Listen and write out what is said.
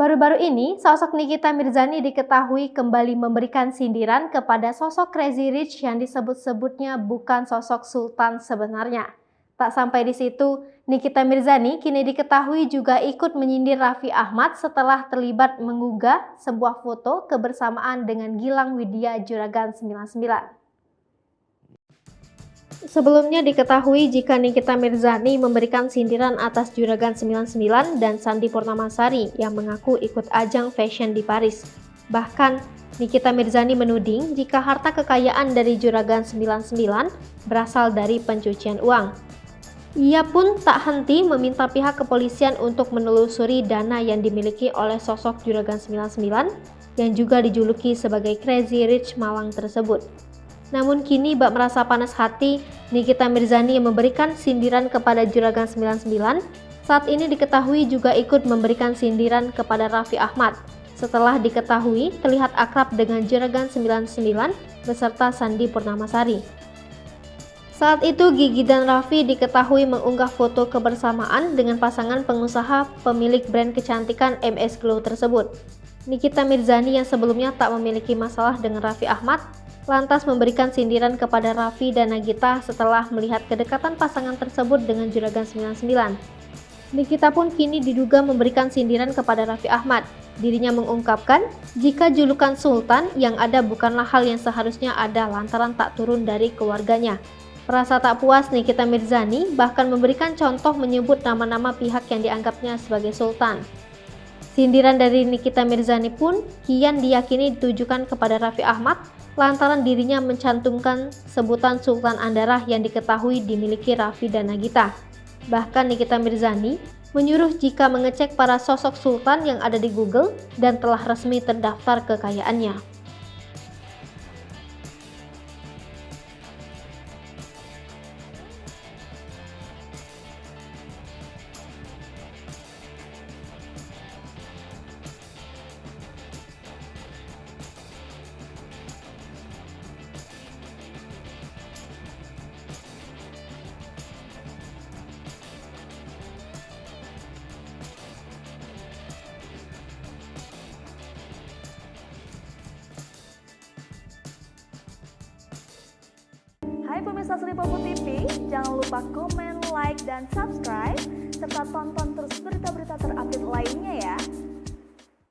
Baru-baru ini, sosok Nikita Mirzani diketahui kembali memberikan sindiran kepada sosok Crazy Rich yang disebut-sebutnya bukan sosok sultan sebenarnya. Tak sampai di situ, Nikita Mirzani kini diketahui juga ikut menyindir Raffi Ahmad setelah terlibat mengunggah sebuah foto kebersamaan dengan Gilang Widya Juragan 99. Sebelumnya diketahui jika Nikita Mirzani memberikan sindiran atas Juragan 99 dan Sandi Purnamasari yang mengaku ikut ajang fashion di Paris. Bahkan, Nikita Mirzani menuding jika harta kekayaan dari Juragan 99 berasal dari pencucian uang. Ia pun tak henti meminta pihak kepolisian untuk menelusuri dana yang dimiliki oleh sosok Juragan 99 yang juga dijuluki sebagai Crazy Rich Malang tersebut. Namun kini bak merasa panas hati, Nikita Mirzani yang memberikan sindiran kepada Juragan 99 saat ini diketahui juga ikut memberikan sindiran kepada Raffi Ahmad setelah diketahui terlihat akrab dengan Juragan 99 beserta Sandi Purnamasari. Saat itu Gigi dan Raffi diketahui mengunggah foto kebersamaan dengan pasangan pengusaha pemilik brand kecantikan MS Glow tersebut. Nikita Mirzani yang sebelumnya tak memiliki masalah dengan Raffi Ahmad lantas memberikan sindiran kepada Raffi dan Nagita setelah melihat kedekatan pasangan tersebut dengan Juragan 99. Nikita pun kini diduga memberikan sindiran kepada Raffi Ahmad. Dirinya mengungkapkan jika julukan Sultan yang ada bukanlah hal yang seharusnya ada lantaran tak turun dari keluarganya. Merasa tak puas, Nikita Mirzani bahkan memberikan contoh menyebut nama-nama pihak yang dianggapnya sebagai Sultan. Sindiran dari Nikita Mirzani pun kian diyakini ditujukan kepada Raffi Ahmad lantaran dirinya mencantumkan sebutan Sultan Andara yang diketahui dimiliki Raffi dan Nagita. Bahkan Nikita Mirzani menyuruh jika mengecek para sosok sultan yang ada di Google dan telah resmi terdaftar kekayaannya. Hai pemirsa Sri Popo TV, jangan lupa komen, like, dan subscribe, serta tonton terus berita-berita terupdate lainnya